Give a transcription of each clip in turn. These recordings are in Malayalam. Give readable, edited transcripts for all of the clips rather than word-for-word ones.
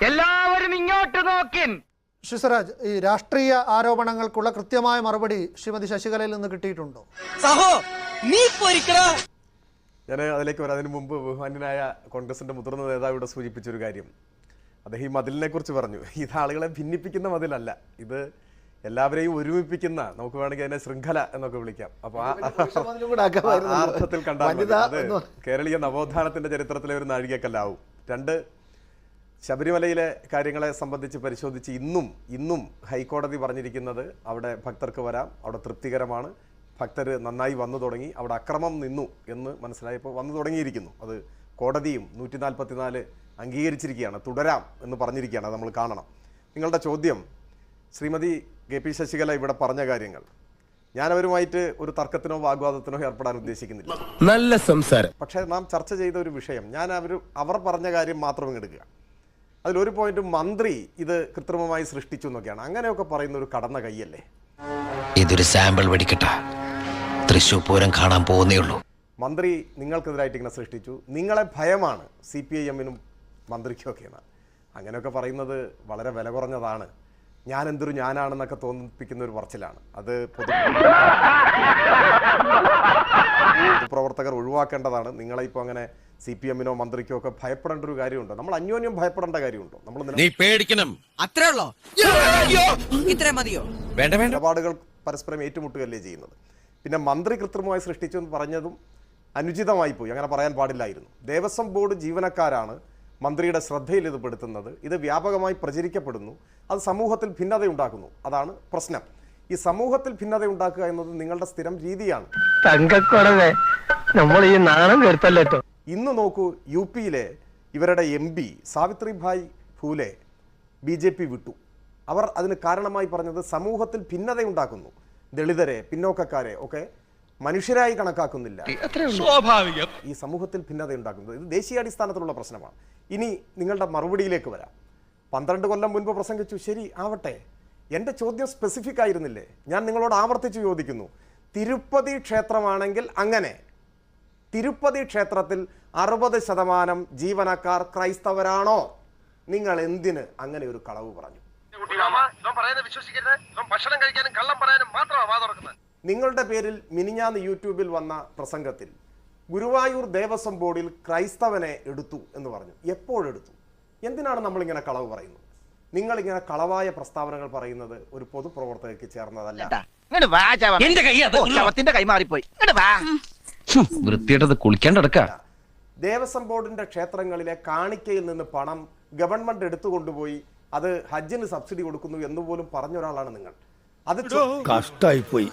എല്ലാവരും ഇങ്ങോട്ട് നോക്കിൻ. ഷിസറാജ്, ഈ രാഷ്ട്രീയ ആരോപണങ്ങൾക്കുള്ള കൃത്യമായ മറുപടി ശ്രീമതി ശശികലയിൽ നിന്ന് കിട്ടിയിട്ടുണ്ടോ? ഞാൻ അതിലേക്ക് വരാതിന് മുമ്പ് ബഹുമാന്യനായ കോൺഗ്രസിന്റെ മുതിർന്ന നേതാവ് ഇവിടെ സൂചിപ്പിച്ചൊരു കാര്യം, അദ്ദേഹം ഈ മതിലിനെ കുറിച്ച് പറഞ്ഞു. ഇത് ആളുകളെ ഭിന്നിപ്പിക്കുന്ന മതിലല്ല, ഇത് എല്ലാവരെയും ഒരുമിപ്പിക്കുന്ന, നമുക്ക് വേണമെങ്കിൽ അതിനെ ശൃംഖല എന്നൊക്കെ വിളിക്കാം. അപ്പൊ ആ അർത്ഥത്തിൽ കണ്ടാൽ അത് കേരളീയ നവോത്ഥാനത്തിന്റെ ചരിത്രത്തിലെ ഒരു നാഴികക്കല്ലാവും. രണ്ട്, ശബരിമലയിലെ കാര്യങ്ങളെ സംബന്ധിച്ച് പരിശോധിച്ച് ഇന്നും ഹൈക്കോടതി പറഞ്ഞിരിക്കുന്നത് അവിടെ ഭക്തർക്ക് വരാം, അവിടെ തൃപ്തികരമാണ്, ഭക്തർ നന്നായി വന്നു തുടങ്ങി, അവിടെ അക്രമം നിന്നു എന്ന് മനസ്സിലായപ്പോൾ വന്നു തുടങ്ങിയിരിക്കുന്നു. അത് കോടതിയും 144 അംഗീകരിച്ചിരിക്കുകയാണ്, തുടരാം എന്ന് പറഞ്ഞിരിക്കുകയാണ്. അത് നമ്മൾ കാണണം. നിങ്ങളുടെ ചോദ്യം, ശ്രീമതി KP ശശികല ഇവിടെ പറഞ്ഞ കാര്യങ്ങൾ, ഞാനവരുമായിട്ട് ഒരു തർക്കത്തിനോ വാഗ്വാദത്തിനോ ഏർപ്പെടാൻ ഉദ്ദേശിക്കുന്നില്ല. നല്ല സംസാരം. പക്ഷേ നാം ചർച്ച ചെയ്ത ഒരു വിഷയം, അവർ പറഞ്ഞ കാര്യം മാത്രം എടുക്കുക. അതിലൊരു പോയിന്റ് മന്ത്രി ഇത് കൃത്രിമമായി സൃഷ്ടിച്ചു എന്നൊക്കെയാണ്. അങ്ങനെയൊക്കെ പറയുന്ന ഒരു കടന്ന കൈയല്ലേ? ഇതൊരു സാമ്പിൾ വെടിക്കട്ട, തൃശ്ശൂർ പൂരം കാണാൻ പോകുന്നേ ഉള്ളൂ. മന്ത്രി നിങ്ങൾക്കെതിരായിട്ട് ഇങ്ങനെ സൃഷ്ടിച്ചു, നിങ്ങളെ ഭയമാണ് CPIM-നും മന്ത്രിക്കുമൊക്കെയാണ്. അങ്ങനെയൊക്കെ പറയുന്നത് വളരെ വില കുറഞ്ഞതാണ്. ഞാനാണെന്നൊക്കെ തോന്നിപ്പിക്കുന്ന ഒരു പറച്ചിലാണ്. അത് പൊതുപ്രവർത്തകർ ഒഴിവാക്കേണ്ടതാണ്. നിങ്ങളെ ഇപ്പോൾ അങ്ങനെ CPM-നോ മന്ത്രിക്കോ ഒക്കെ ഭയപ്പെടേണ്ട ഒരു കാര്യമുണ്ടോ? നമ്മൾ അന്യോന്യം ഭയപ്പെടേണ്ട കാര്യമുണ്ടോ? നമ്മൾ നിലപാടുകൾ പരസ്പരം ഏറ്റുമുട്ടുകയല്ലേ ചെയ്യുന്നത്. പിന്നെ മന്ത്രി കൃത്രിമമായി സൃഷ്ടിച്ചു എന്ന് പറഞ്ഞതും അനുചിതമായി പോയി, അങ്ങനെ പറയാൻ പാടില്ലായിരുന്നു. ദേവസ്വം ബോർഡ് ജീവനക്കാരാണ് മന്ത്രിയുടെ ശ്രദ്ധയിൽ ഇത് പെടുത്തുന്നത്. ഇത് വ്യാപകമായി പ്രചരിക്കപ്പെടുന്നു, അത് സമൂഹത്തിൽ ഭിന്നത ഉണ്ടാക്കുന്നു. അതാണ് പ്രശ്നം. ഈ സമൂഹത്തിൽ ഭിന്നത ഉണ്ടാക്കുക എന്നത് നിങ്ങളുടെ സ്ഥിരം രീതിയാണ്. നമ്മൾ ഈ നാണം കേട്ടല്ലോ. ഇന്ന് നോക്കൂ, UP-യിലെ ഇവരുടെ MP സാവിത്രിഭായ് ഫൂലെ BJP വിട്ടു. അവർ അതിന് കാരണമായി പറഞ്ഞത് സമൂഹത്തിൽ ഭിന്നത ഉണ്ടാക്കുന്നു, ദളിതരെ, പിന്നോക്കക്കാരെ ഒക്കെ മനുഷ്യരായി കണക്കാക്കുന്നില്ല, സ്വാഭാവികം. ഈ സമൂഹത്തിൽ ഭിന്നത ഉണ്ടാക്കുന്നത് ഇത് ദേശീയാടിസ്ഥാനത്തിലുള്ള പ്രശ്നമാണ്. ഇനി നിങ്ങളുടെ മറുപടിയിലേക്ക് വരാം. 12 കൊല്ലം മുൻപ് പ്രസംഗിച്ചു, ശരി ആവട്ടെ. എൻ്റെ ചോദ്യം സ്പെസിഫിക് ആയിരുന്നില്ലേ? ഞാൻ നിങ്ങളോട് ആവർത്തിച്ച് ചോദിക്കുന്നു, തിരുപ്പതി ക്ഷേത്രമാണെങ്കിൽ അങ്ങനെ, തിരുപ്പതി ക്ഷേത്രത്തിൽ 60% ജീവനക്കാർ ക്രൈസ്തവരാണോ? നിങ്ങൾ എന്തിന് അങ്ങനെ ഒരു കളവ് പറഞ്ഞു? നിങ്ങളുടെ പേരിൽ മിനിഞ്ഞാന്ന് യൂട്യൂബിൽ വന്ന പ്രസംഗത്തിൽ ഗുരുവായൂർ ദേവസ്വം ബോർഡിൽ ക്രൈസ്തവനെ എടുത്തു എന്ന് പറഞ്ഞു. എപ്പോഴെടുത്തു? എന്തിനാണ് നമ്മളിങ്ങനെ കളവ് പറയുന്നത്? നിങ്ങളിങ്ങനെ കളവായ പ്രസ്താവനകൾ പറയുന്നത് ഒരു പൊതുപ്രവർത്തകർക്ക് ചേർന്നതല്ല. വൃത്തിയായിട്ടത് കുളിക്കാണ്ടടക്ക. ദേവസ്വം ബോർഡിന്റെ ക്ഷേത്രങ്ങളിലെ കാണിക്കയിൽ നിന്ന് പണം ഗവൺമെന്റ് എടുത്തുകൊണ്ടുപോയി അത് ഹജ്ജിന് സബ്സിഡി കൊടുക്കുന്നു എന്ന് പോലും പറഞ്ഞ ഒരാളാണ് നിങ്ങൾ. അത് കഷ്ടായിപ്പോയി,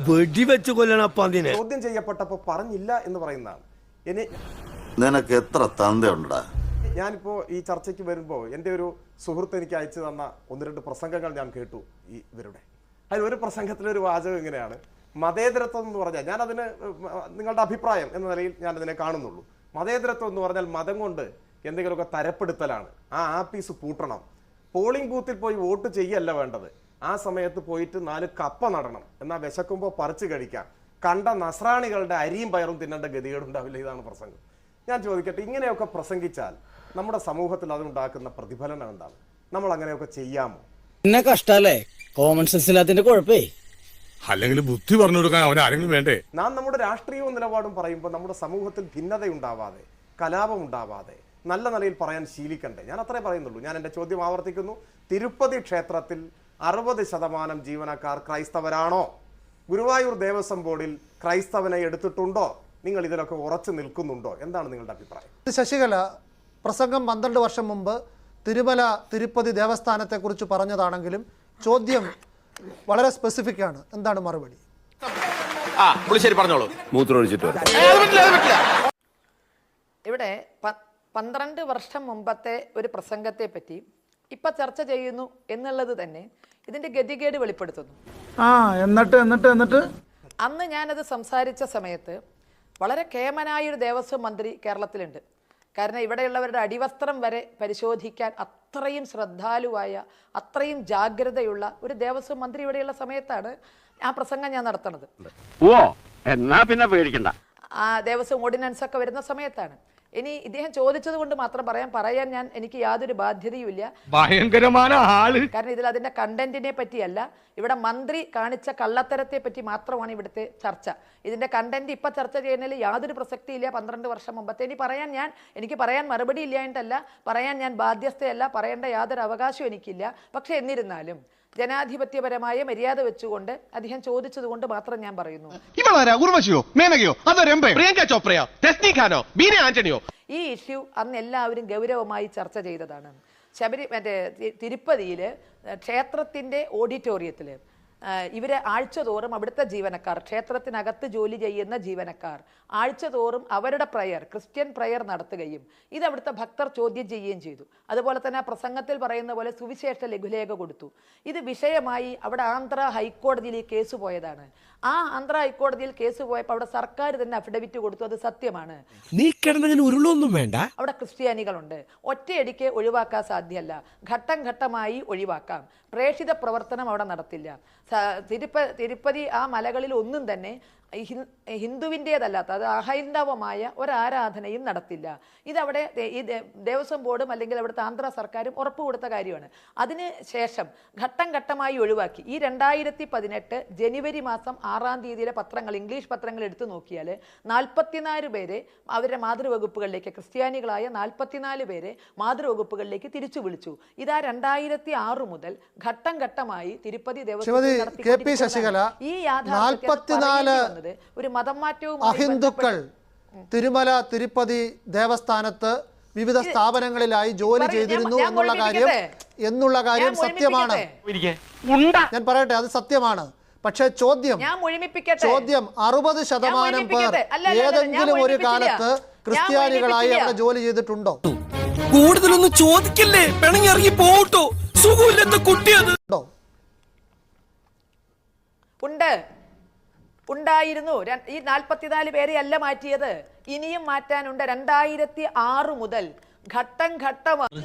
വെടിവെച്ച് കൊല്ലണപ്പാന്തിനെ. ചോദ്യം ചെയ്യപ്പെട്ടപ്പോൾ പറഞ്ഞില്ല എന്ന് പറയുന്നതാണ്. ഇനി നിനക്ക് എത്ര തന്തയുണ്ടാ? ഞാനിപ്പോ ഈ ചർച്ചയ്ക്ക് വരുമ്പോൾ എൻ്റെ ഒരു സുഹൃത്ത് എനിക്ക് അയച്ചു തന്ന 1-2 പ്രസംഗങ്ങൾ ഞാൻ കേട്ടു ഇവരുടെ. അതിലൊരു പ്രസംഗത്തിലൊരു വാചകം ഇങ്ങനെയാണ്, മതേതരത്വം എന്ന് പറഞ്ഞാൽ, ഞാനതിന് നിങ്ങളുടെ അഭിപ്രായം എന്ന നിലയിൽ ഞാനതിനെ കാണുന്നുള്ളൂ. മതേതരത്വം എന്ന് പറഞ്ഞാൽ മതം കൊണ്ട് എന്തെങ്കിലുമൊക്കെ തരപ്പെടുത്തലാണ്. ആ ആപ്പീസ് പൂട്ടണം, പോളിംഗ് ബൂത്തിൽ പോയി വോട്ട് ചെയ്യല്ല വേണ്ടത്, ആ സമയത്ത് പോയിട്ട് 4 കപ്പ നടണം, എന്നാൽ വിശക്കുമ്പോൾ പറിച്ചു കഴിക്കാം, കണ്ട നസ്രാണികളുടെ അരിയും പയറും തിന്നേണ്ട ഗതികേടുണ്ടാവില്ല. ഇതാണ് പ്രസംഗം. ഞാൻ ചോദിക്കട്ടെ, ഇങ്ങനെയൊക്കെ പ്രസംഗിച്ചാൽ നമ്മുടെ സമൂഹത്തിൽ അതുണ്ടാക്കുന്ന പ്രതിഫലനം എന്താണ്? നമ്മൾ അങ്ങനെയൊക്കെ ചെയ്യാമോ? എന്നെ കഷ്ടല്ലേ, കോമൺ സെൻസ് ഇല്ലാത്തതിന്റെ കുഴപ്പേ. അല്ലെങ്കിൽ ബുദ്ധി പറഞ്ഞു കൊടുക്കാൻ അവൻ ആരെങ്കിലും വേണ്ടേ? നാം നമ്മുടെ രാഷ്ട്രീയവും നിലപാടും പറയുമ്പോൾ നമ്മുടെ സമൂഹത്തിൽ ഭിന്നതയുണ്ടാവാതെ, കലാപം ഉണ്ടാവാതെ നല്ല നിലയിൽ പറയാൻ ശീലിക്കണ്ടേ? ഞാൻ അത്രേ പറയുന്നുള്ളൂ. ഞാൻ എൻ്റെ ചോദ്യം ആവർത്തിക്കുന്നു, തിരുപ്പതി ക്ഷേത്രത്തിൽ 60% ജീവനക്കാർ ക്രൈസ്തവരാണോ? ഗുരുവായൂർ ദേവസ്വം ബോർഡിൽ ക്രൈസ്തവനെ എടുത്തിട്ടുണ്ടോ? നിങ്ങൾ ഇതിലൊക്കെ ഉറച്ചു നിൽക്കുന്നുണ്ടോ? എന്താണ് നിങ്ങളുടെ അഭിപ്രായം? ശശികല പ്രസംഗം 12 വർഷം മുമ്പ് തിരുപ്പതി ദേവസ്ഥാനത്തെക്കുറിച്ച് പറഞ്ഞതാണെങ്കിലും ചോദ്യം വളരെ സ്പെസിഫിക് ആണ്. എന്താണ് മറുപടി? ഇവിടെ 12 വർഷം മുമ്പത്തെ ഒരു പ്രസംഗത്തെ പറ്റി ഇപ്പൊ ചർച്ച ചെയ്യുന്നു എന്നുള്ളത് തന്നെ ഇതിന്റെ ഗതികേട് വെളിപ്പെടുത്തുന്നു. എന്നിട്ട് അന്ന് ഞാനത് സംസാരിച്ച സമയത്ത് വളരെ കേമനായൊരു ദേവസ്വം മന്ത്രി കേരളത്തിലുണ്ട്. കാരണം ഇവിടെയുള്ളവരുടെ അടിവസ്ത്രം വരെ പരിശോധിക്കാൻ അത്രയും ശ്രദ്ധാലുവായ, അത്രയും ജാഗ്രതയുള്ള ഒരു ദേവസ്വം മന്ത്രി ഇവിടെയുള്ള സമയത്താണ് ആ പ്രസംഗം ഞാൻ നടത്തുന്നത്. എന്നാ പിന്നെ പേടിക്കണ്ട. ആ ദേവസ്വം ഓർഡിനൻസ് ഒക്കെ വരുന്ന സമയത്താണ്. ഇനി ഇദ്ദേഹം ചോദിച്ചത് കൊണ്ട് മാത്രം പറയാൻ എനിക്ക് യാതൊരു ബാധ്യതയുമില്ല. ഭയങ്കരമായ ആള്. കാരണം ഇതിൽ അതിന്റെ കണ്ടന്റിനെ പറ്റിയല്ല, ഇവിടെ മന്ത്രി കാണിച്ച കള്ളത്തരത്തെ പറ്റി മാത്രമാണ് ഇവിടുത്തെ ചർച്ച. ഇതിന്റെ കണ്ടന്റ് ഇപ്പൊ ചർച്ച ചെയ്യുന്നതിൽ യാതൊരു പ്രസക്തിയില്ല. 12 വർഷം മുമ്പത്തെ എനിക്ക് പറയാൻ മറുപടി ഇല്ലായിട്ടല്ല, പറയാൻ ഞാൻ ബാധ്യസ്ഥയല്ല, പറയേണ്ട യാതൊരു അവകാശവും എനിക്കില്ല. പക്ഷെ എന്നിരുന്നാലും ജനാധിപത്യപരമായ മര്യാദ വെച്ചുകൊണ്ട് അദ്ദേഹം ചോദിച്ചത് കൊണ്ട് മാത്രം ഞാൻ പറയുന്നു. ഈ ഇഷ്യൂ അന്ന് എല്ലാവരും ഗൗരവമായി ചർച്ച ചെയ്തതാണ്. തിരുപ്പതിയിൽ ക്ഷേത്രത്തിന്റെ ഓഡിറ്റോറിയത്തിൽ ഇവരെ ആഴ്ചതോറും അവിടുത്തെ ജീവനക്കാർ, ക്ഷേത്രത്തിനകത്ത് ജോലി ചെയ്യുന്ന ജീവനക്കാർ ആഴ്ചതോറും അവരുടെ പ്രയർ, ക്രിസ്ത്യൻ പ്രയർ നടത്തുകയും ഇത് അവിടുത്തെ ഭക്തർ ചോദ്യം ചെയ്യുകയും ചെയ്തു. അതുപോലെ തന്നെ ആ പ്രസംഗത്തിൽ പറയുന്ന പോലെ സുവിശേഷ ലഘുലേഖ കൊടുത്തു. ഇത് വിഷയമായി അവിടെ ആന്ധ്ര ഹൈക്കോടതിയിൽ ഈ കേസ് പോയതാണ്. ആ ആന്ധ്ര ഹൈക്കോടതിയിൽ കേസ് പോയപ്പോൾ അവിടെ സർക്കാർ തന്നെ അഫിഡവിറ്റ് കൊടുത്തു, അത് സത്യമാണ്. നീ കിടന്നതിന് ഉരുളൊന്നും വേണ്ട. അവിടെ ക്രിസ്ത്യാനികളുണ്ട്, ഒറ്റയടിക്ക് ഒഴിവാക്കാൻ സാധ്യമല്ല, ഘട്ടം ഘട്ടമായി ഒഴിവാക്കാം. പ്രേക്ഷിത പ്രവർത്തനം അവിടെ നടത്തില്ല. തിരുപ്പതി ആ മലകളിൽ ഒന്നും തന്നെ ഹിന്ദുവിൻ്റേതല്ലാത്ത, അത് അഹൈന്ദവമായ ഒരാരാധനയും നടത്തില്ല. ഇതവിടെ ഈ ദേവസ്വം ബോർഡും അല്ലെങ്കിൽ അവിടുത്തെ ആന്ധ്ര സർക്കാരും ഉറപ്പ് കൊടുത്ത കാര്യമാണ്. അതിന് ശേഷം ഘട്ടം ഘട്ടമായി ഒഴിവാക്കി. ഈ 2018 ജനുവരി മാസം 6-ാം തീയതിയിലെ പത്രങ്ങൾ, ഇംഗ്ലീഷ് പത്രങ്ങൾ എടുത്തു നോക്കിയാൽ 44 പേരെ അവരുടെ മാതൃവകുപ്പുകളിലേക്ക്, ക്രിസ്ത്യാനികളായ 44 പേരെ മാതൃവകുപ്പുകളിലേക്ക് തിരിച്ചു വിളിച്ചു. ഇതാ 2006 മുതൽ ഘട്ടം ഘട്ടമായി തിരുപ്പതി ദേവസ്വം ഈ യാഥാർത്ഥ്യം ഒരു മതം മാറ്റവും അഹിന്ദുക്കൾ തിരുമല തിരുപ്പതി ദേവസ്ഥാനത്ത് വിവിധ സ്ഥാപനങ്ങളിലായി ജോലി ചെയ്തിരുന്നു എന്നുള്ള കാര്യം സത്യമാണ്. ഞാൻ പറയട്ടെ, അത് സത്യമാണ്. പക്ഷേ ചോദ്യം 60% പേർ ഏതെങ്കിലും ഒരു കാലത്ത് ക്രിസ്ത്യാനികളായി അവിടെ ജോലി ചെയ്തിട്ടുണ്ടോ? കൂടുതലൊന്നും ചോദിക്കല്ലേ, പിണങ്ങി ഇറങ്ങി പോട്ടോ, സുഖമില്ലാത്ത കുട്ടിയത് ഉണ്ടായിരുന്നു. ഈ 44 പേരെ അല്ല മാറ്റിയത്, ഇനിയും മാറ്റാനുണ്ട്. 2006 മുതൽ ഘട്ടം ഘട്ടമായി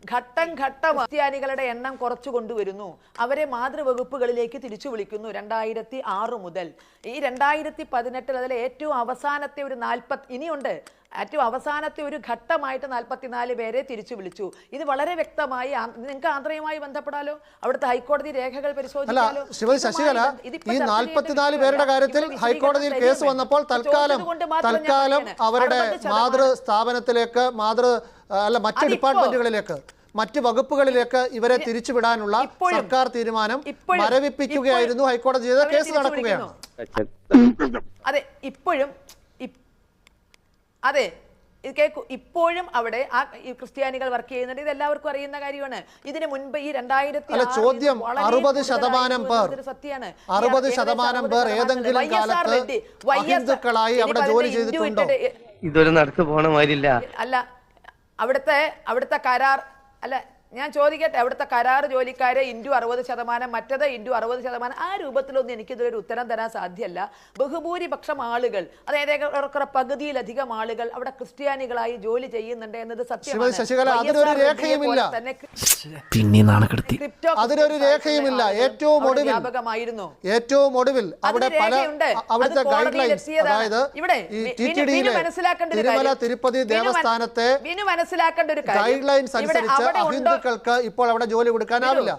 ക്രിസ്ത്യാനികളുടെ എണ്ണം കുറച്ചു കൊണ്ടുവരുന്നു, അവരെ മാതൃവകുപ്പുകളിലേക്ക് തിരിച്ചു വിളിക്കുന്നു. 2006 മുതൽ ഈ 2018 അതിലെ ഏറ്റവും അവസാനത്തെ ഒരു 40 ഇനിയുണ്ട്. ഏറ്റവും അവസാനത്തെ ഒരു ഘട്ടമായിട്ട് 44 പേരെ തിരിച്ചു വിളിച്ചു. ഇത് വളരെ വ്യക്തമായി നിങ്ങൾക്ക് ആന്ധ്രയുമായി ബന്ധപ്പെടാലോ, അവിടുത്തെ ഹൈക്കോടതി രേഖകൾ പരിശോധിച്ചാലോ. ശശികല, ഈ 44 പേരുടെ കാര്യത്തിൽ ഹൈക്കോടതിയിൽ കേസ് വന്നപ്പോൾ തൽക്കാലം അവരുടെ മാതൃ സ്ഥാപനത്തിലേക്ക്, മറ്റ് ഡിപ്പാർട്ട്മെന്റുകളിലേക്ക്, മറ്റ് വകുപ്പുകളിലേക്ക് ഇവരെ തിരിച്ചുവിടാനുള്ള സർക്കാർ തീരുമാനം മരവിപ്പിക്കുകയായിരുന്നു ഹൈക്കോടതി ചെയ്ത. കേസ് നടക്കുകയാണ്. അതെ, ഇത് കേൾക്കൂ. ഇപ്പോഴും അവിടെ ആ ക്രിസ്ത്യാനികൾ വർക്ക് ചെയ്യുന്നുണ്ട്, ഇത് എല്ലാവർക്കും അറിയുന്ന കാര്യമാണ്. ഇതിന് മുൻപ് ഈ 2006 ചോദ്യം 60% പേർ, 60% പേർ ഏതെങ്കിലും കാലത്ത് അഹിന്ദുക്കളായി അവിടെ ജോലി ചെയ്തിട്ടുണ്ടോ? ഇതൊരു നടക്ക് പോണ മാതിരില്ല. അല്ല, അവിടുത്തെ കരാർ അല്ല, ഞാൻ ചോദിക്കട്ടെ, അവിടുത്തെ കരാർ ജോലിക്കാരെ ×60%, മറ്റത് ×60%, ആ രൂപത്തിലൊന്നും എനിക്കിതൊരു ഉത്തരം തരാൻ സാധ്യമല്ല. ബഹുഭൂരിപക്ഷം ആളുകൾ, അതായത് ഏറെക്കുറെ പകുതിയിലധികം ആളുകൾ അവിടെ ക്രിസ്ത്യാനികളായി ജോലി ചെയ്യുന്നുണ്ട് എന്നത് സത്യമാണ്. അതിനൊരു രേഖയുമില്ല. ഏറ്റവും ഒടുവിൽ അവിടെ അവിടുത്തെ ഗൈഡ് ലൈൻസ്, അതായത് തിരുപ്പതി ദേവസ്ഥാനത്തെ ഗൈഡ് ലൈൻസ് അനുസരിച്ച് അഹിന്ദുക്കൾക്ക് ഇപ്പോൾ അവിടെ ജോലി കൊടുക്കാനാവില്ല.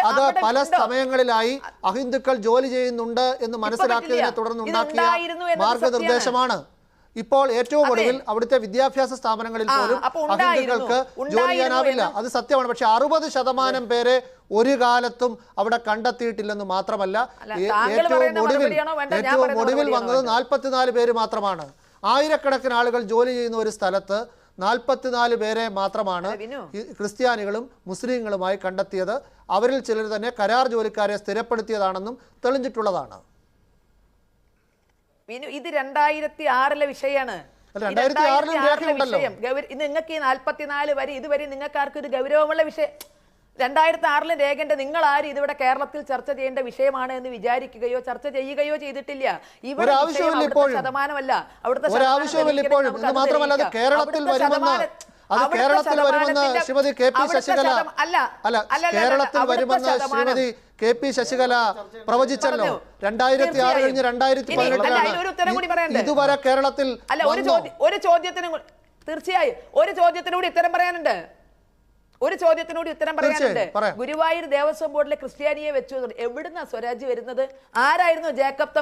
അത് പല സമയങ്ങളിലായി അഹിന്ദുക്കൾ ജോലി ചെയ്യുന്നുണ്ട് എന്ന് മനസ്സിലാക്കിയതിനെ തുടർന്നുണ്ടാക്കിയ മാർഗനിർദ്ദേശമാണ്. ഇപ്പോൾ ഏറ്റവും ഒടുവിൽ അവിടുത്തെ വിദ്യാഭ്യാസ സ്ഥാപനങ്ങളിൽ പോലും അഹിന്ദുക്കൾക്ക് ജോലി ചെയ്യാനാവില്ല. അത് സത്യമാണ്. പക്ഷെ 60% പേരെ ഒരു കാലത്തും അവിടെ കണ്ടെത്തിയിട്ടില്ലെന്ന് മാത്രമല്ല, ഏറ്റവും ഒടുവിൽ വന്നത് 44 പേര് മാത്രമാണ്. ആയിരക്കണക്കിന് ആളുകൾ ജോലി ചെയ്യുന്ന ഒരു സ്ഥലത്ത് 44 പേരെ മാത്രമാണ് ക്രിസ്ത്യാനികളും മുസ്ലിങ്ങളുമായി കണ്ടെത്തിയത്. അവരിൽ ചിലർ തന്നെ കരാർ ജോലിക്കാരെ സ്ഥിരപ്പെടുത്തിയതാണെന്നും തെളിഞ്ഞിട്ടുള്ളതാണ്. ഇത് 2006 വിഷയമാണ്. നിങ്ങൾക്ക് ഈ 44 വരെ ഇതുവരെ നിങ്ങൾക്കാർക്ക് ഒരു ഗൗരവമുള്ള വിഷയം 2006 രേഖന്റെ നിങ്ങൾ ആരും ഇതിവിടെ കേരളത്തിൽ ചർച്ച ചെയ്യേണ്ട വിഷയമാണ് എന്ന് വിചാരിക്കുകയോ ചർച്ച ചെയ്യുകയോ ചെയ്തിട്ടില്ല. ഇവിടെ ശതമാനമല്ല, അവിടുത്തെ അത് അവിടുത്തെ കേരളത്തിൽ വരുമെന്ന് ശതമാനത്തിന്റെ- ശ്രീമതി കെ പി അവിടുത്തെ ശശികല അല്ല, കേരളത്തിൽ അവിടുത്തെ വരുമെന്ന് ശതമാനം. ശ്രീമതി കെ പി ശശികല പ്രവചിച്ചല്ലോ. പറഞ്ഞു. 2006 കഴിഞ്ഞ് ഇനി, അല്ല, അതിനൊരു ഉത്തരം കൂടി 2018 പറയണ്ടേ? ഇതുവരെ കേരളത്തിൽ അല്ല, ഒരു ചോദ്യത്തിന് തീർച്ചയായും ഒരു ചോദ്യത്തിനൂടി ഉത്തരം പറയാനുണ്ട്. ഒരു ചോദ്യത്തിനൂടി ഉത്തരം പറയാനുണ്ട്. പറയാം. ഗുരുവായൂർ ദേവസ്വം ബോർഡിലെ ക്രിസ്ത്യാനിയെ വെച്ചു എവിടുന്ന സ്വരാജ് വരുന്നത്? ആരായിരുന്നു ജേക്കബ്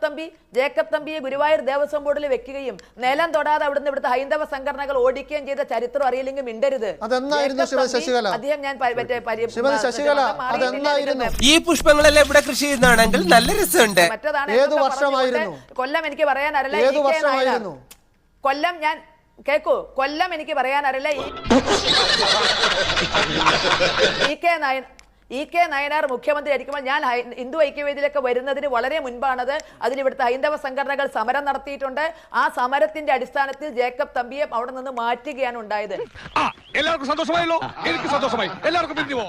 തമ്പി? ജേക്കബ് തമ്പിയെ ഗുരുവായൂർ ദേവസ്വം ബോർഡിൽ വെക്കുകയും നിലം തൊടാതെ അവിടുന്ന് ഇവിടുത്തെ ഹൈന്ദവ സംഘടനകൾ ഓടിക്കുകയും ചെയ്ത ചരിത്രം അറിയില്ലെങ്കിൽ മിണ്ടരുത്. അതെന്നായിരുന്നു ശ്രീമതി ശശികല? അദ്ദേഹം ഞാൻ ശ്രീമതി ശശികല അതെന്നായിരുന്നു? ഈ പുഷ്പങ്ങളെല്ലാം ഇവിടെ കൃഷി ചെയ്യുന്നതാണെങ്കിൽ നല്ല രസമുണ്ട്. മറ്റതാണ് ഏത് എന്നൊക്കെ വർഷമായിരുന്നു? പറഞ്ഞുകൊണ്ട് കൊല്ലം എനിക്ക് പറയാനറിയില്ല. ഏത് വർഷമായിരുന്നു? കൊല്ലം ഞാൻ കേക്കൂ, കൊല്ലം എനിക്ക് പറയാനറിയില്ല. ഇ കെ നയനാർ മുഖ്യമന്ത്രി ആയിരിക്കുമ്പോൾ ഞാൻ ഹിന്ദു ഐക്യവേദിയിലൊക്കെ വരുന്നതിന് വളരെ മുൻപാണത്. അതിന് ഇവിടുത്തെ ഹൈന്ദവ സംഘടനകൾ സമരം നടത്തിയിട്ടുണ്ട്. ആ സമരത്തിന്റെ അടിസ്ഥാനത്തിൽ ജേക്കബ് തമ്പിയെ അവിടെ നിന്ന് മാറ്റുകയാണ് ഉണ്ടായത്. എല്ലാവർക്കും സന്തോഷമായല്ലോ. എനിക്ക് സന്തോഷമായി. എല്ലാവർക്കും പിരിഞ്ഞു പോവാം.